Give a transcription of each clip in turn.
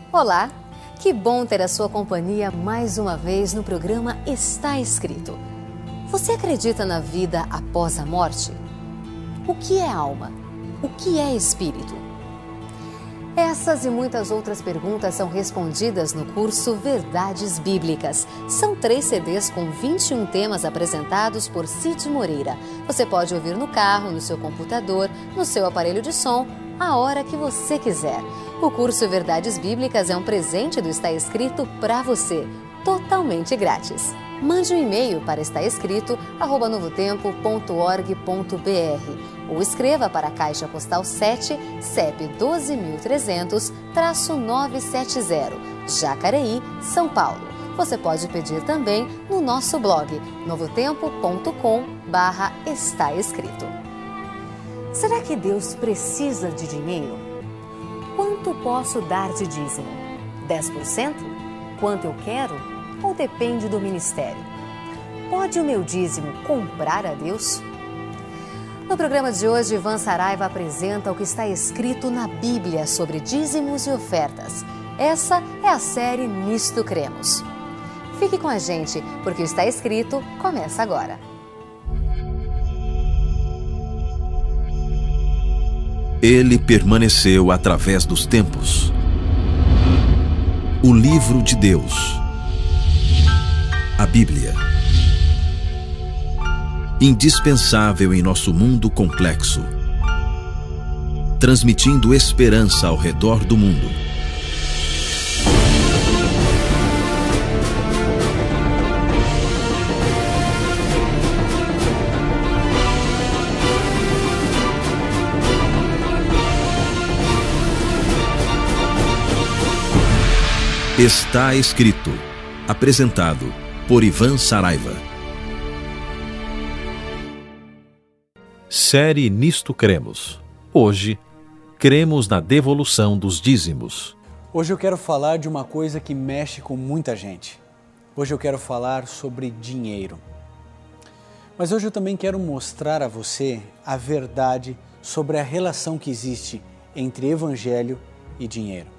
Olá, que bom ter a sua companhia mais uma vez no programa Está Escrito. Você acredita na vida após a morte? O que é alma? O que é espírito? Essas e muitas outras perguntas são respondidas no curso Verdades Bíblicas. São 3 CDs com 21 temas apresentados por Cid Moreira. Você pode ouvir no carro, no seu computador, no seu aparelho de som, a hora que você quiser. O curso Verdades Bíblicas é um presente do Está Escrito para você, totalmente grátis. Mande um e-mail para estaescrito@novotempo.org.br ou escreva para a Caixa Postal 7, CEP 12.300-970, Jacareí, São Paulo. Você pode pedir também no nosso blog, novotempo.com/estaescrito. Será que Deus precisa de dinheiro? Quanto posso dar de dízimo? 10%? Quanto eu quero? Ou depende do ministério? Pode o meu dízimo comprar a Deus? No programa de hoje, Ivan Saraiva apresenta o que está escrito na Bíblia sobre dízimos e ofertas. Essa é a série Nisto Cremos. Fique com a gente, porque o Está Escrito começa agora. Ele permaneceu através dos tempos. O livro de Deus. A Bíblia. Indispensável em nosso mundo complexo. Transmitindo esperança ao redor do mundo. Está Escrito. Apresentado por Ivan Saraiva. Série Nisto Cremos. Hoje, cremos na devolução dos dízimos. Hoje eu quero falar de uma coisa que mexe com muita gente. Hoje eu quero falar sobre dinheiro. Mas hoje eu também quero mostrar a você a verdade sobre a relação que existe entre evangelho e dinheiro.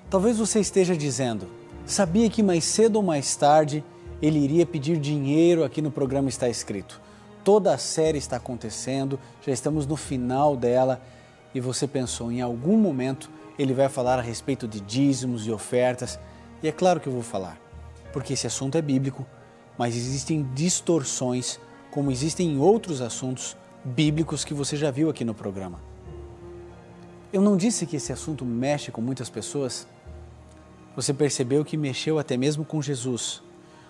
Talvez você esteja dizendo, sabia que mais cedo ou mais tarde ele iria pedir dinheiro aqui no programa Está Escrito. Toda a série está acontecendo, já estamos no final dela e você pensou, em algum momento ele vai falar a respeito de dízimos e ofertas. E é claro que eu vou falar, porque esse assunto é bíblico, mas existem distorções, como existem em outros assuntos bíblicos que você já viu aqui no programa. Eu não disse que esse assunto mexe com muitas pessoas? Você percebeu que mexeu até mesmo com Jesus.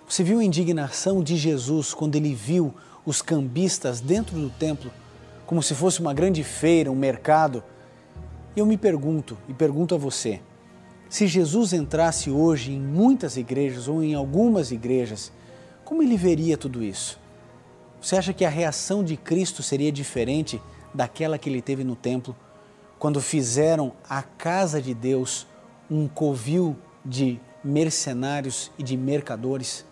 Você viu a indignação de Jesus quando ele viu os cambistas dentro do templo, como se fosse uma grande feira, um mercado. E eu me pergunto, e pergunto a você, se Jesus entrasse hoje em muitas igrejas ou em algumas igrejas, como ele veria tudo isso? Você acha que a reação de Cristo seria diferente daquela que ele teve no templo, quando fizeram a casa de Deus um covil de mercenários e de mercadores?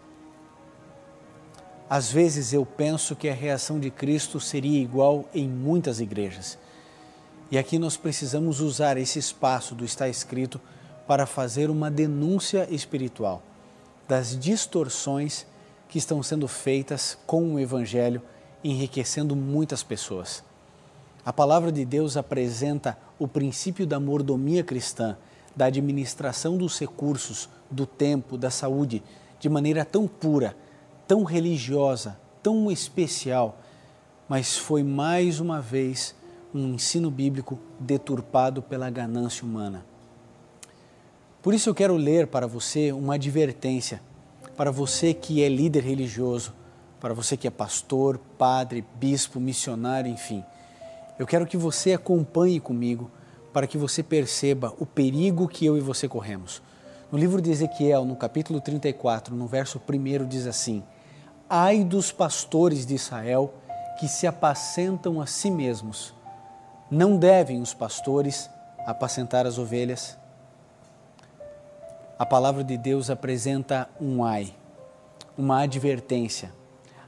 Às vezes eu penso que a reação de Cristo seria igual em muitas igrejas. E aqui nós precisamos usar esse espaço do Está Escrito para fazer uma denúncia espiritual das distorções que estão sendo feitas com o Evangelho, enriquecendo muitas pessoas. A palavra de Deus apresenta o princípio da mordomia cristã, da administração dos recursos, do tempo, da saúde, de maneira tão pura, tão religiosa, tão especial, mas foi mais uma vez um ensino bíblico deturpado pela ganância humana. Por isso eu quero ler para você uma advertência, para você que é líder religioso, para você que é pastor, padre, bispo, missionário, enfim. Eu quero que você acompanhe comigo para que você perceba o perigo que eu e você corremos. No livro de Ezequiel, no capítulo 34, no verso 1, diz assim: ai dos pastores de Israel que se apacentam a si mesmos. Não devem os pastores apacentar as ovelhas? A palavra de Deus apresenta um ai, uma advertência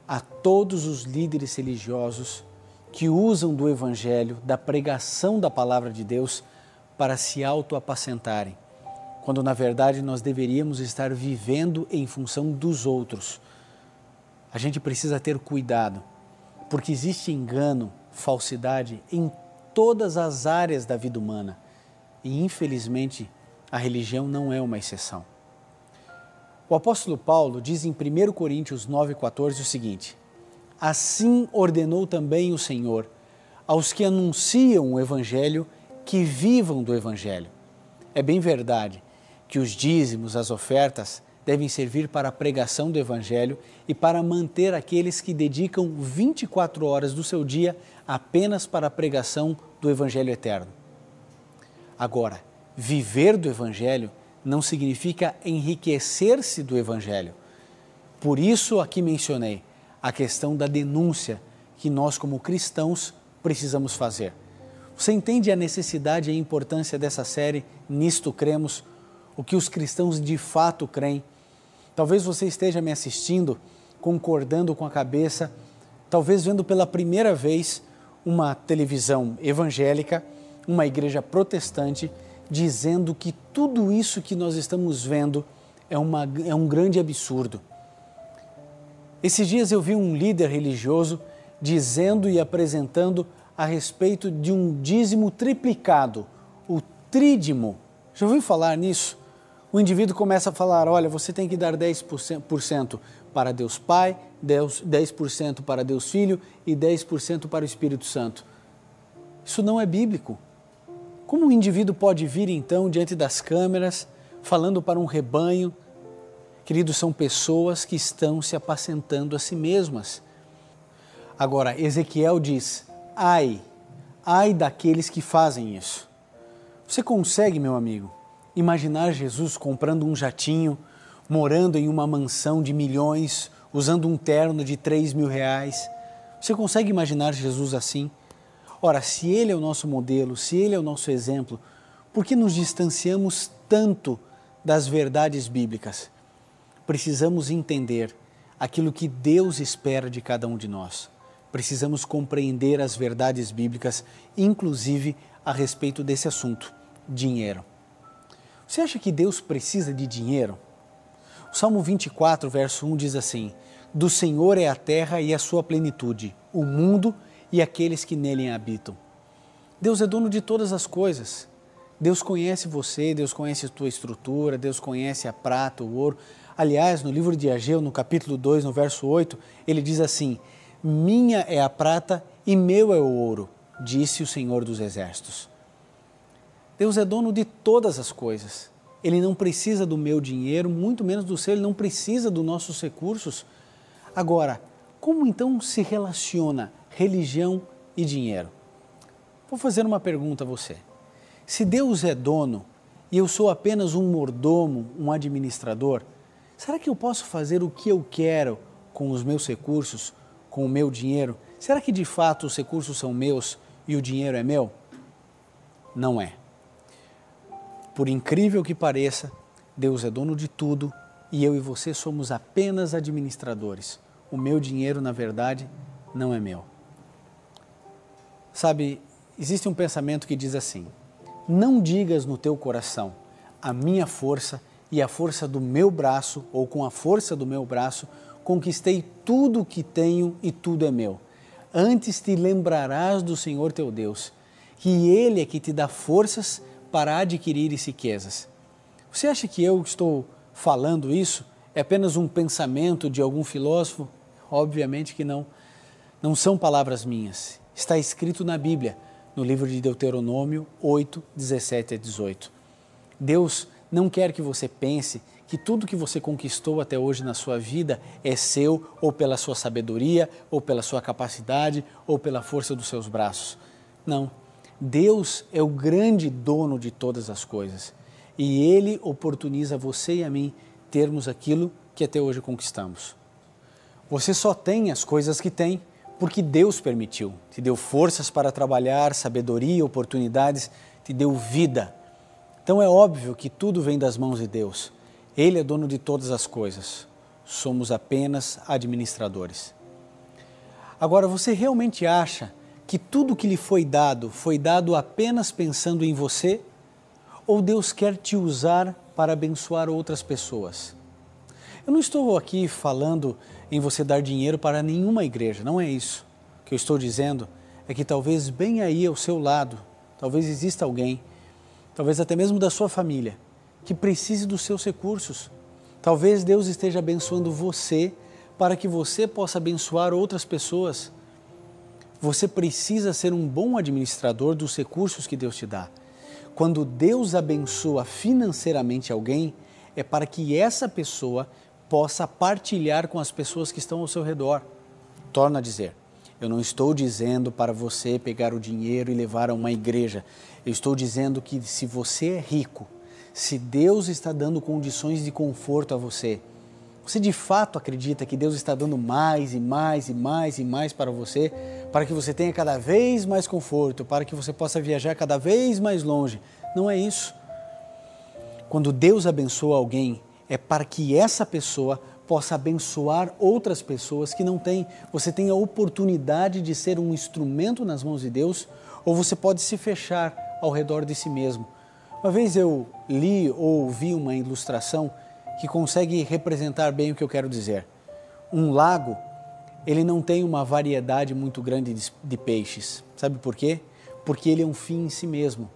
a todos os líderes religiosos que usam do Evangelho, da pregação da palavra de Deus para se autoapacentarem. quando na verdade nós deveríamos estar vivendo em função dos outros. A gente precisa ter cuidado, porque existe engano, falsidade em todas as áreas da vida humana e, infelizmente, a religião não é uma exceção. O apóstolo Paulo diz em 1 Coríntios 9,14 o seguinte: assim ordenou também o Senhor aos que anunciam o Evangelho que vivam do Evangelho. É bem verdade que os dízimos, as ofertas, devem servir para a pregação do Evangelho e para manter aqueles que dedicam 24 horas do seu dia apenas para a pregação do Evangelho eterno. Agora, viver do Evangelho não significa enriquecer-se do Evangelho. Por isso aqui mencionei a questão da denúncia que nós como cristãos precisamos fazer. Você entende a necessidade e a importância dessa série Nisto Cremos, o que os cristãos de fato creem? Talvez você esteja me assistindo, concordando com a cabeça, talvez vendo pela primeira vez uma televisão evangélica, uma igreja protestante, dizendo que tudo isso que nós estamos vendo é um grande absurdo. Esses dias eu vi um líder religioso dizendo e apresentando a respeito de um dízimo triplicado, o trídimo. Já ouviu falar nisso? O indivíduo começa a falar, olha, você tem que dar 10% para Deus Pai, 10% para Deus Filho e 10% para o Espírito Santo. Isso não é bíblico. Como um indivíduo pode vir então diante das câmeras, falando para um rebanho? Queridos, são pessoas que estão se apacentando a si mesmas. Agora, Ezequiel diz, ai daqueles que fazem isso. Você consegue, meu amigo, imaginar Jesus comprando um jatinho, morando em uma mansão de milhões, usando um terno de 3 mil reais? Você consegue imaginar Jesus assim? Ora, se Ele é o nosso modelo, se Ele é o nosso exemplo, por que nos distanciamos tanto das verdades bíblicas? Precisamos entender aquilo que Deus espera de cada um de nós. Precisamos compreender as verdades bíblicas, inclusive a respeito desse assunto, dinheiro. Você acha que Deus precisa de dinheiro? O Salmo 24, verso 1 diz assim, do Senhor é a terra e a sua plenitude, o mundo e aqueles que nele habitam. Deus é dono de todas as coisas. Deus conhece você, Deus conhece a tua estrutura, Deus conhece a prata, o ouro. Aliás, no livro de Ageu, no capítulo 2, no verso 8, ele diz assim, minha é a prata e meu é o ouro, disse o Senhor dos Exércitos. Deus é dono de todas as coisas. Ele não precisa do meu dinheiro, muito menos do seu, Ele não precisa dos nossos recursos. Agora, como então se relaciona religião e dinheiro? Vou fazer uma pergunta a você. Se Deus é dono e eu sou apenas um mordomo, um administrador, será que eu posso fazer o que eu quero com os meus recursos, com o meu dinheiro? Será que de fato os recursos são meus e o dinheiro é meu? Não é. Por incrível que pareça, Deus é dono de tudo e eu e você somos apenas administradores. O meu dinheiro, na verdade, não é meu. Sabe, existe um pensamento que diz assim, não digas no teu coração, a minha força e a força do meu braço, ou com a força do meu braço, conquistei tudo o que tenho e tudo é meu. Antes te lembrarás do Senhor teu Deus, que Ele é que te dá forças para adquirir riquezas. Você acha que eu estou falando isso? É apenas um pensamento de algum filósofo? Obviamente que não. Não são palavras minhas. Está escrito na Bíblia, no livro de Deuteronômio 8, 17 a 18. Deus não quer que você pense que tudo que você conquistou até hoje na sua vida é seu ou pela sua sabedoria, ou pela sua capacidade, ou pela força dos seus braços. Não. Deus é o grande dono de todas as coisas e Ele oportuniza você e a mim termos aquilo que até hoje conquistamos. Você só tem as coisas que tem porque Deus permitiu, te deu forças para trabalhar, sabedoria, oportunidades, te deu vida. Então é óbvio que tudo vem das mãos de Deus. Ele é dono de todas as coisas. Somos apenas administradores. Agora, você realmente acha que tudo que lhe foi dado apenas pensando em você? Ou Deus quer te usar para abençoar outras pessoas. Eu não estou aqui falando em você dar dinheiro para nenhuma igreja, não é isso. O que eu estou dizendo é que talvez bem aí ao seu lado, talvez exista alguém, talvez até mesmo da sua família, que precise dos seus recursos. Talvez Deus esteja abençoando você para que você possa abençoar outras pessoas. Você precisa ser um bom administrador dos recursos que Deus te dá. Quando Deus abençoa financeiramente alguém, é para que essa pessoa possa partilhar com as pessoas que estão ao seu redor. Torno a dizer, eu não estou dizendo para você pegar o dinheiro e levar a uma igreja. Eu estou dizendo que se você é rico, se Deus está dando condições de conforto a você, você de fato acredita que Deus está dando mais e mais e mais e mais para você, para que você tenha cada vez mais conforto, para que você possa viajar cada vez mais longe? Não é isso. Quando Deus abençoa alguém, é para que essa pessoa possa abençoar outras pessoas que não têm. Você tem a oportunidade de ser um instrumento nas mãos de Deus, ou você pode se fechar ao redor de si mesmo. Uma vez eu li ou ouvi uma ilustração que consegue representar bem o que eu quero dizer. Um lago, ele não tem uma variedade muito grande de peixes. Sabe por quê? Porque ele é um fim em si mesmo.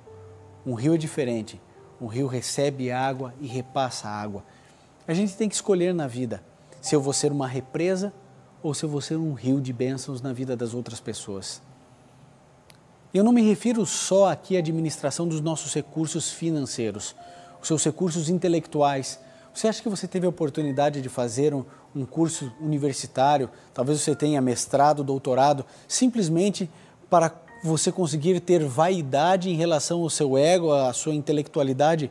Um rio é diferente. Um rio recebe água e repassa água. A gente tem que escolher na vida se eu vou ser uma represa ou se eu vou ser um rio de bênçãos na vida das outras pessoas. Eu não me refiro só aqui à administração dos nossos recursos financeiros, os seus recursos intelectuais. Você acha que você teve a oportunidade de fazer um curso universitário, talvez você tenha mestrado, doutorado, simplesmente para você conseguir ter vaidade em relação ao seu ego, à sua intelectualidade?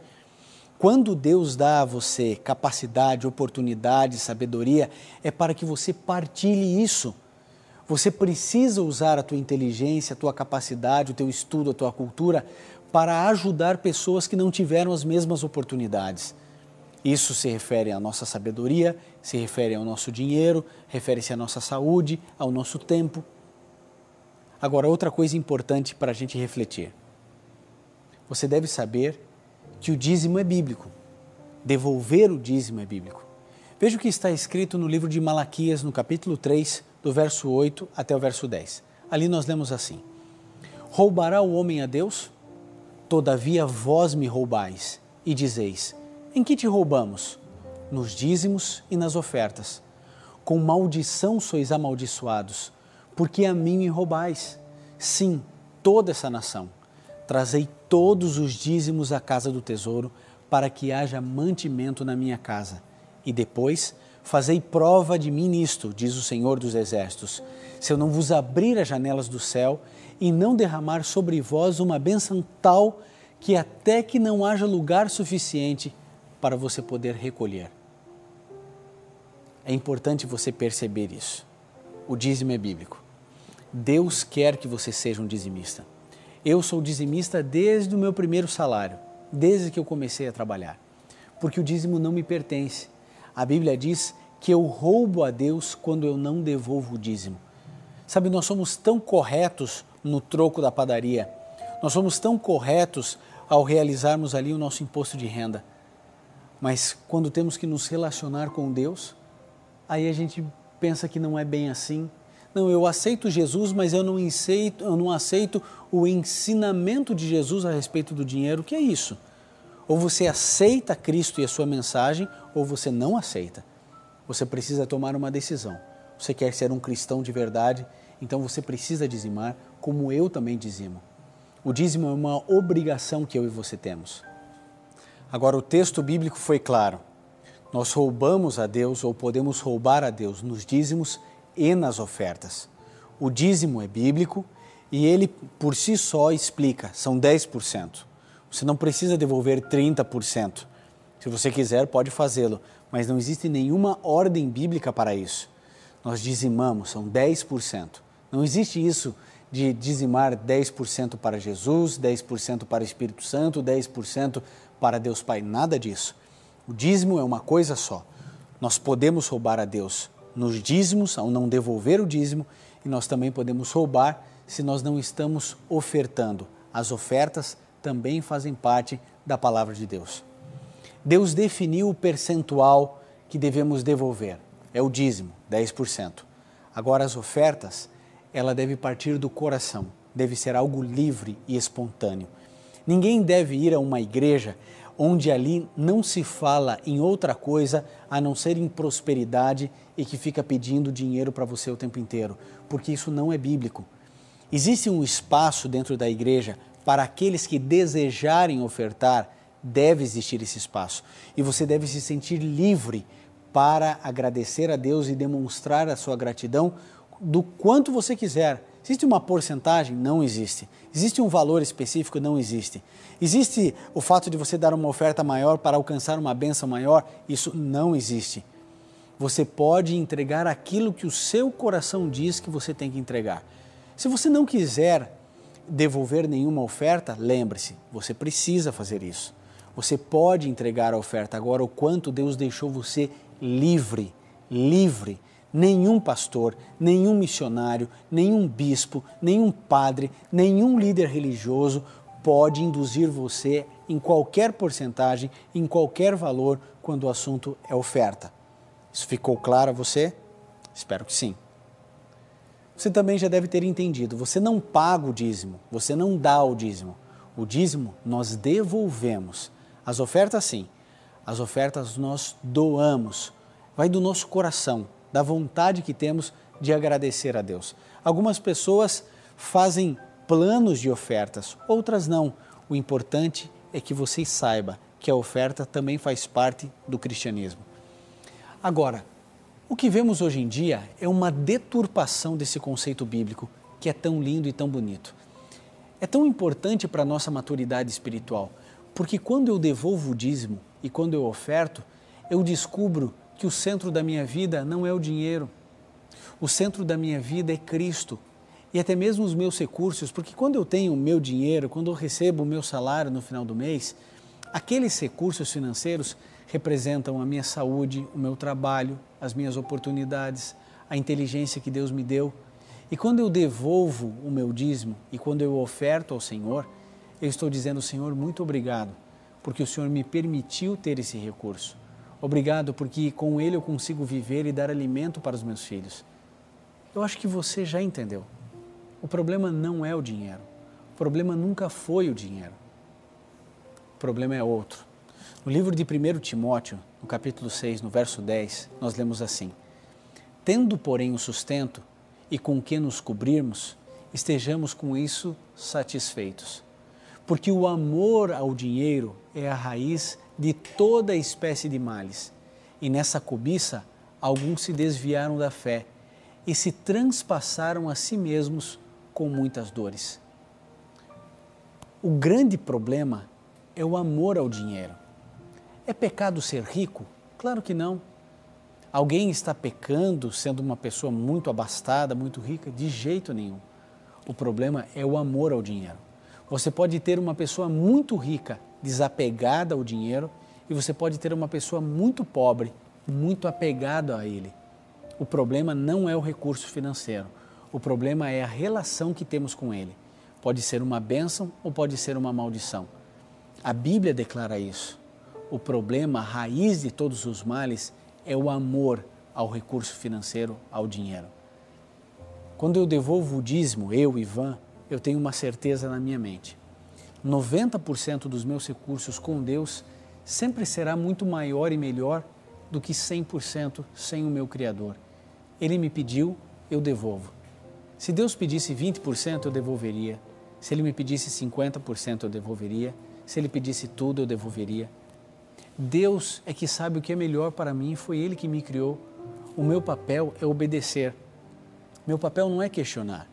Quando Deus dá a você capacidade, oportunidade, sabedoria, é para que você partilhe isso. Você precisa usar a tua inteligência, a tua capacidade, o teu estudo, a tua cultura para ajudar pessoas que não tiveram as mesmas oportunidades. Isso se refere à nossa sabedoria, se refere ao nosso dinheiro, refere-se à nossa saúde, ao nosso tempo. Agora, outra coisa importante para a gente refletir. Você deve saber que o dízimo é bíblico. Devolver o dízimo é bíblico. Veja o que está escrito no livro de Malaquias, no capítulo 3, do verso 8 até o verso 10. Ali nós lemos assim: Roubará o homem a Deus? Todavia vós me roubais, e dizeis: em que te roubamos? Nos dízimos e nas ofertas. Com maldição sois amaldiçoados, porque a mim me roubais. Sim, toda essa nação. Trazei todos os dízimos à casa do tesouro, para que haja mantimento na minha casa. E depois, fazei prova de mim nisto, diz o Senhor dos Exércitos, se eu não vos abrir as janelas do céu e não derramar sobre vós uma bênção tal que até que não haja lugar suficiente para você poder recolher. É importante você perceber isso. O dízimo é bíblico. Deus quer que você seja um dizimista. Eu sou dizimista desde o meu primeiro salário, desde que eu comecei a trabalhar, porque o dízimo não me pertence. A Bíblia diz que eu roubo a Deus quando eu não devolvo o dízimo. Sabe, nós somos tão corretos no troco da padaria, nós somos tão corretos ao realizarmos ali o nosso imposto de renda, mas quando temos que nos relacionar com Deus, aí a gente pensa que não é bem assim. Não, eu aceito Jesus, mas eu não aceito o ensinamento de Jesus a respeito do dinheiro. O que é isso? Ou você aceita Cristo e a sua mensagem, ou você não aceita. Você precisa tomar uma decisão. Você quer ser um cristão de verdade, então você precisa dizimar, como eu também dizimo. O dízimo é uma obrigação que eu e você temos. Agora, o texto bíblico foi claro. Nós roubamos a Deus, ou podemos roubar a Deus, nos dízimos e nas ofertas. O dízimo é bíblico e ele por si só explica, são 10%. Você não precisa devolver 30%. Se você quiser, pode fazê-lo, mas não existe nenhuma ordem bíblica para isso. Nós dizimamos, são 10%. Não existe isso de dizimar 10% para Jesus, 10% para o Espírito Santo, 10% para Deus Pai, nada disso. O dízimo é uma coisa só. Nós podemos roubar a Deus nos dízimos, ao não devolver o dízimo, e nós também podemos roubar se nós não estamos ofertando. As ofertas também fazem parte da palavra de Deus. Deus definiu o percentual que devemos devolver. É o dízimo, 10%. Agora as ofertas, ela deve partir do coração, deve ser algo livre e espontâneo. Ninguém deve ir a uma igreja onde ali não se fala em outra coisa a não ser em prosperidade e que fica pedindo dinheiro para você o tempo inteiro, porque isso não é bíblico. Existe um espaço dentro da igreja para aqueles que desejarem ofertar, deve existir esse espaço. E você deve se sentir livre para agradecer a Deus e demonstrar a sua gratidão do quanto você quiser. Existe uma porcentagem? Não existe. Existe um valor específico? Não existe. Existe o fato de você dar uma oferta maior para alcançar uma bênção maior? Isso não existe. Você pode entregar aquilo que o seu coração diz que você tem que entregar. Se você não quiser devolver nenhuma oferta, lembre-se, você precisa fazer isso. Você pode entregar a oferta. Agora, o quanto Deus deixou você livre, livre. Nenhum pastor, nenhum missionário, nenhum bispo, nenhum padre, nenhum líder religioso pode induzir você em qualquer porcentagem, em qualquer valor, quando o assunto é oferta. Isso ficou claro a você? Espero que sim. Você também já deve ter entendido, você não paga o dízimo, você não dá o dízimo. O dízimo nós devolvemos. As ofertas sim, as ofertas nós doamos. Vai do nosso coração, da vontade que temos de agradecer a Deus. Algumas pessoas fazem planos de ofertas, outras não. O importante é que você saiba que a oferta também faz parte do cristianismo. Agora, o que vemos hoje em dia é uma deturpação desse conceito bíblico que é tão lindo e tão bonito. É tão importante para a nossa maturidade espiritual, porque quando eu devolvo o dízimo e quando eu oferto, eu descubro que o centro da minha vida não é o dinheiro. O centro da minha vida é Cristo e até mesmo os meus recursos, porque quando eu tenho o meu dinheiro, quando eu recebo o meu salário no final do mês, aqueles recursos financeiros representam a minha saúde, o meu trabalho, as minhas oportunidades, a inteligência que Deus me deu. E quando eu devolvo o meu dízimo e quando eu oferto ao Senhor, eu estou dizendo, Senhor, muito obrigado, porque o Senhor me permitiu ter esse recurso. Obrigado porque com ele eu consigo viver e dar alimento para os meus filhos. Eu acho que você já entendeu. O problema não é o dinheiro. O problema nunca foi o dinheiro. O problema é outro. No livro de 1 Timóteo, no capítulo 6, no verso 10, nós lemos assim: tendo, porém, o sustento e com que nos cobrirmos, estejamos com isso satisfeitos. Porque o amor ao dinheiro é a raiz de toda espécie de males. E nessa cobiça, alguns se desviaram da fé e se transpassaram a si mesmos com muitas dores. O grande problema é o amor ao dinheiro. É pecado ser rico? Claro que não. Alguém está pecando sendo uma pessoa muito abastada, muito rica? De jeito nenhum. O problema é o amor ao dinheiro. Você pode ter uma pessoa muito rica, desapegada ao dinheiro, e você pode ter uma pessoa muito pobre, muito apegada a ele. O problema não é o recurso financeiro, o problema é a relação que temos com ele. Pode ser uma bênção ou pode ser uma maldição. A Bíblia declara isso. O problema, a raiz de todos os males, é o amor ao recurso financeiro, ao dinheiro. Quando eu devolvo o dízimo, eu, Ivan, eu tenho uma certeza na minha mente. 90% dos meus recursos com Deus sempre será muito maior e melhor do que 100% sem o meu Criador. Ele me pediu, eu devolvo. Se Deus pedisse 20%, eu devolveria. Se Ele me pedisse 50%, eu devolveria. Se Ele pedisse tudo, eu devolveria. Deus é que sabe o que é melhor para mim, foi Ele que me criou. O meu papel é obedecer. Meu papel não é questionar.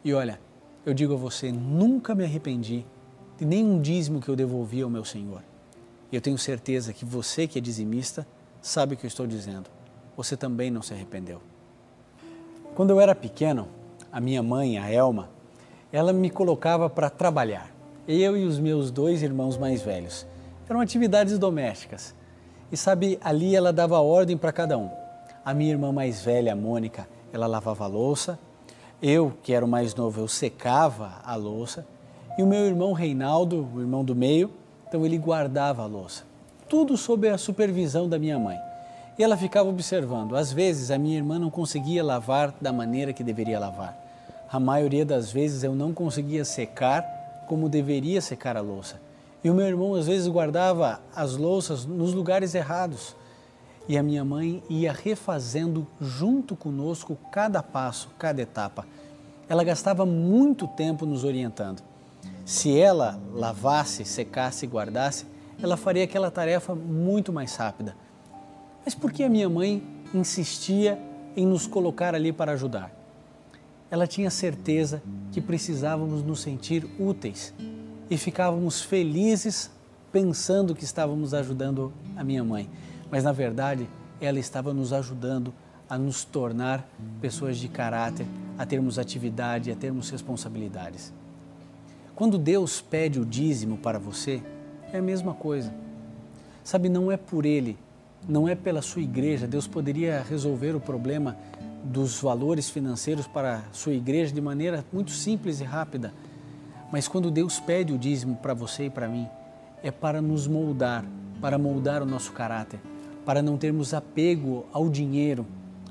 E olha, eu digo a você, nunca me arrependi de nenhum dízimo que eu devolvi ao meu Senhor. E eu tenho certeza que você que é dizimista sabe o que eu estou dizendo. Você também não se arrependeu. Quando eu era pequeno, a minha mãe, a Elma, ela me colocava para trabalhar. Eu e os meus 2 irmãos mais velhos. Eram atividades domésticas. E sabe, ali ela dava ordem para cada um. A minha irmã mais velha, a Mônica, ela lavava a louça. Eu, que era o mais novo, eu secava a louça. E o meu irmão Reinaldo, o irmão do meio, então ele guardava a louça. tudo sob a supervisão da minha mãe. E ela ficava observando. Às vezes a minha irmã não conseguia lavar da maneira que deveria lavar. A maioria das vezes eu não conseguia secar como deveria secar a louça. E o meu irmão às vezes guardava as louças nos lugares errados. E a minha mãe ia refazendo junto conosco cada passo, cada etapa. Ela gastava muito tempo nos orientando. Se ela lavasse, secasse e guardasse, ela faria aquela tarefa muito mais rápida. Mas por que a minha mãe insistia em nos colocar ali para ajudar? Ela tinha certeza que precisávamos nos sentir úteis e ficávamos felizes pensando que estávamos ajudando a minha mãe. Mas na verdade, ela estava nos ajudando a nos tornar pessoas de caráter, a termos atividade, a termos responsabilidades. Quando Deus pede o dízimo para você, é a mesma coisa. Sabe, não é por Ele, não é pela sua igreja. Deus poderia resolver o problema dos valores financeiros para a sua igreja de maneira muito simples e rápida. Mas quando Deus pede o dízimo para você e para mim, é para nos moldar, para moldar o nosso caráter, para não termos apego ao dinheiro,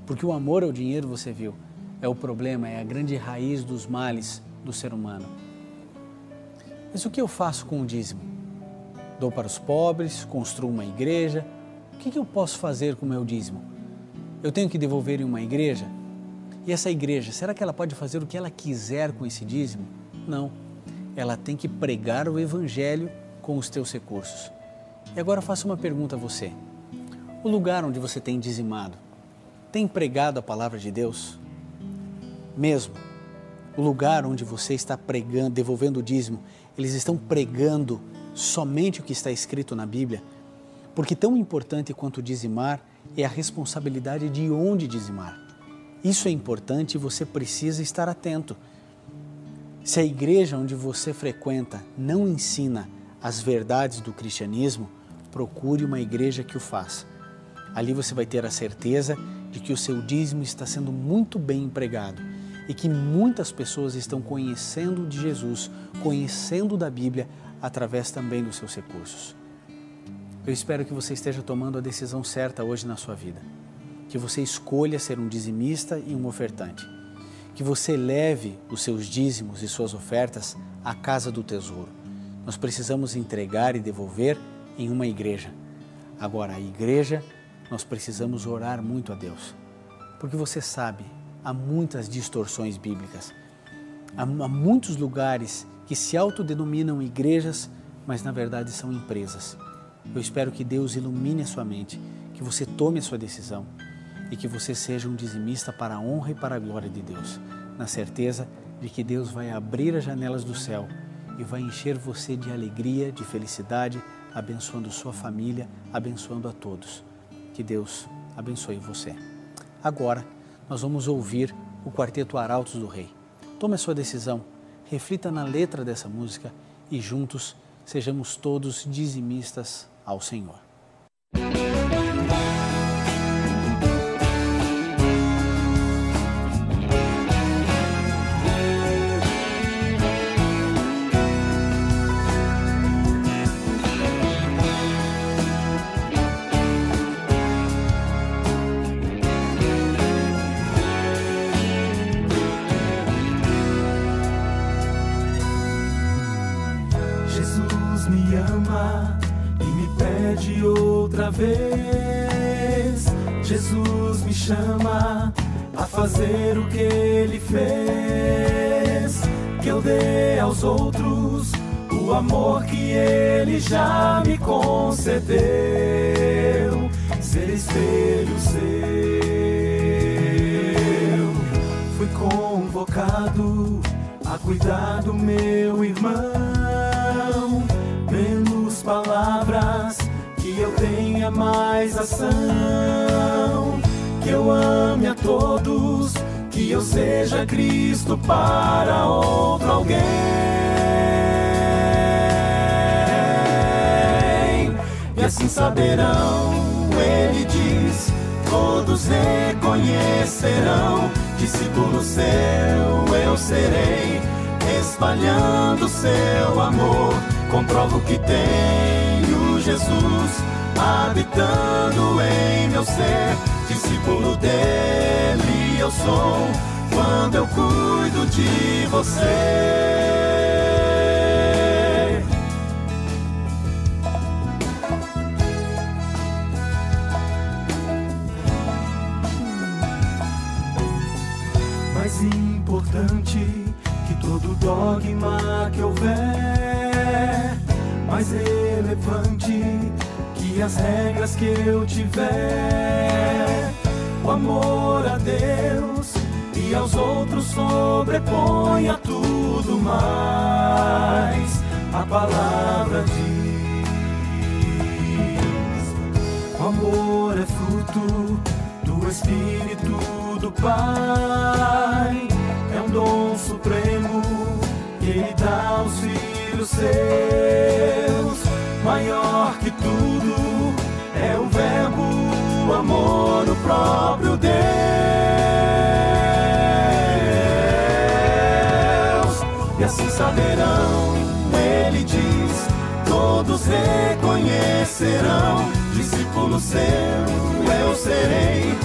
porque o amor ao dinheiro, você viu, é o problema, é a grande raiz dos males do ser humano. Mas o que eu faço com o dízimo? Dou para os pobres, construo uma igreja. O que eu posso fazer com o meu dízimo? Eu tenho que devolver em uma igreja? E essa igreja, será que ela pode fazer o que ela quiser com esse dízimo? Não. Ela tem que pregar o evangelho com os teus recursos. E agora eu faço uma pergunta a você. O lugar onde você tem dizimado, tem pregado a palavra de Deus? Mesmo o lugar onde você está pregando, devolvendo o dízimo, eles estão pregando somente o que está escrito na Bíblia? Porque tão importante quanto dizimar é a responsabilidade de onde dizimar. Isso é importante e você precisa estar atento. Se a igreja onde você frequenta não ensina as verdades do cristianismo, procure uma igreja que o faça. Ali você vai ter a certeza de que o seu dízimo está sendo muito bem empregado e que muitas pessoas estão conhecendo de Jesus, conhecendo da Bíblia, através também dos seus recursos. Eu espero que você esteja tomando a decisão certa hoje na sua vida. Que você escolha ser um dizimista e um ofertante. Que você leve os seus dízimos e suas ofertas à casa do tesouro. Nós precisamos entregar e devolver em uma igreja. Agora, a igreja, nós precisamos orar muito a Deus. Porque você sabe, há muitas distorções bíblicas. Há muitos lugares que se autodenominam igrejas, mas na verdade são empresas. Eu espero que Deus ilumine a sua mente, que você tome a sua decisão e que você seja um dizimista para a honra e para a glória de Deus, na certeza de que Deus vai abrir as janelas do céu e vai encher você de alegria, de felicidade, abençoando sua família, abençoando a todos. Que Deus abençoe você. Agora, nós vamos ouvir o Quarteto Arautos do Rei. Tome a sua decisão, reflita na letra dessa música e juntos sejamos todos dizimistas ao Senhor. Me ama e me pede outra vez. Jesus me chama a fazer o que Ele fez, que eu dê aos outros o amor que Ele já me concedeu, ser espelho seu. Fui convocado a cuidar do meu irmão. Menos palavras, que eu tenha mais ação, que eu ame a todos, que eu seja Cristo para outro alguém. E assim saberão, Ele diz, todos reconhecerão, discípulo seu eu serei, espalhando seu amor. Comprovo que tenho Jesus, habitando em meu ser. Discípulo dele eu sou, quando eu cuido de você. Mais importante que todo dogma que houver, mais relevante que as regras que eu tiver, o amor a Deus e aos outros sobrepõe a tudo mais. A palavra diz: o amor é fruto do Espírito do Pai, é um dom supremo que Ele dá aos filhos seus. Maior que tudo é o verbo, o amor, o próprio Deus. E assim saberão, Ele diz, todos reconhecerão. Discípulo seu eu serei,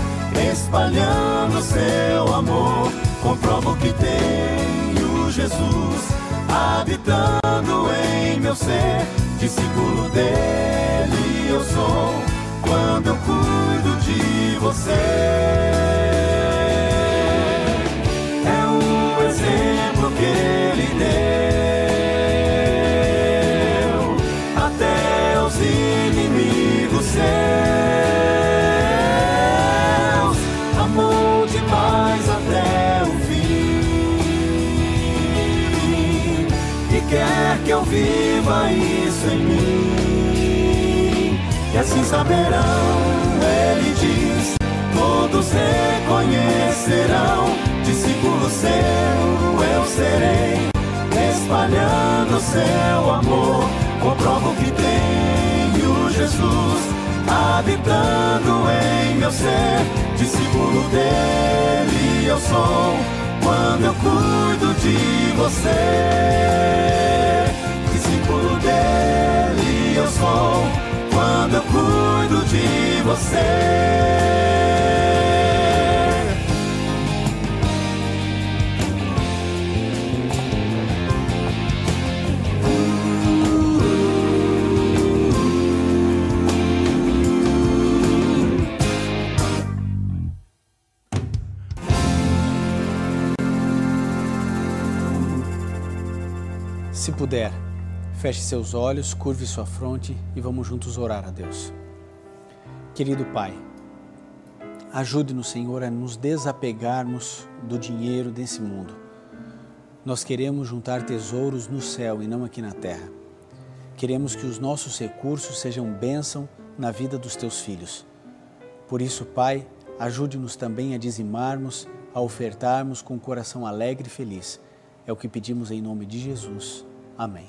espalhando seu amor. Comprovo que tenho Jesus habitando em meu ser. Discípulo dele eu sou, quando eu cuido de você. É um exemplo que ele deu até os inimigos seus. Amou demais até o fim e quer que eu viva isso em mim. E assim saberão, ele diz, todos reconhecerão. Discípulo seu eu serei, espalhando seu amor. Comprovo que tenho Jesus habitando em meu ser. Discípulo dele eu sou, quando eu cuido de você. Discípulo dele eu sou, quando eu cuido de você. Se puder, feche seus olhos, curve sua fronte e vamos juntos orar a Deus. Querido Pai, ajude-nos, Senhor, a nos desapegarmos do dinheiro desse mundo. Nós queremos juntar tesouros no céu e não aqui na terra. Queremos que os nossos recursos sejam bênção na vida dos teus filhos. Por isso, Pai, ajude-nos também a dizimarmos, a ofertarmos com um coração alegre e feliz. É o que pedimos em nome de Jesus. Amém.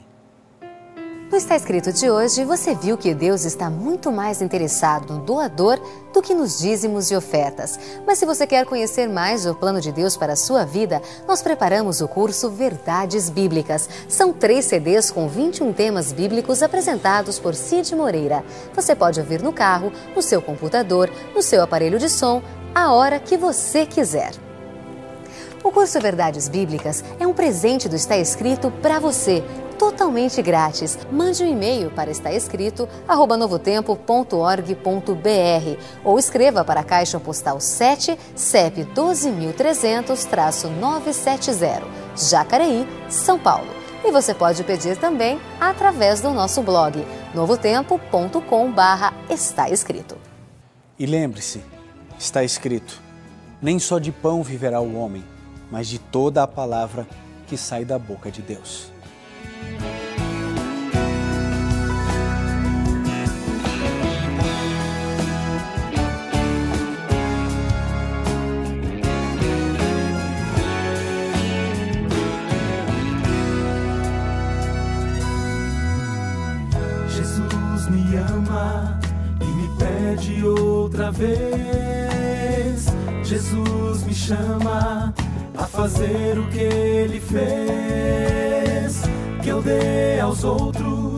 No Está Escrito de hoje, você viu que Deus está muito mais interessado no doador do que nos dízimos e ofertas. Mas se você quer conhecer mais o plano de Deus para a sua vida, nós preparamos o curso Verdades Bíblicas. São 3 CDs com 21 temas bíblicos apresentados por Cid Moreira. Você pode ouvir no carro, no seu computador, no seu aparelho de som, a hora que você quiser. O curso Verdades Bíblicas é um presente do Está Escrito para você, totalmente grátis. Mande um e-mail para estaescrito@novotempo.org.br ou escreva para a Caixa Postal 7, CEP 12.300-970, Jacareí, São Paulo. E você pode pedir também através do nosso blog, novotempo.com/estaescrito. E lembre-se, está escrito, nem só de pão viverá o homem, mas de toda a palavra que sai da boca de Deus. Jesus me ama e me pede outra vez. Jesus me chama a fazer o que Ele fez, que eu dê aos outros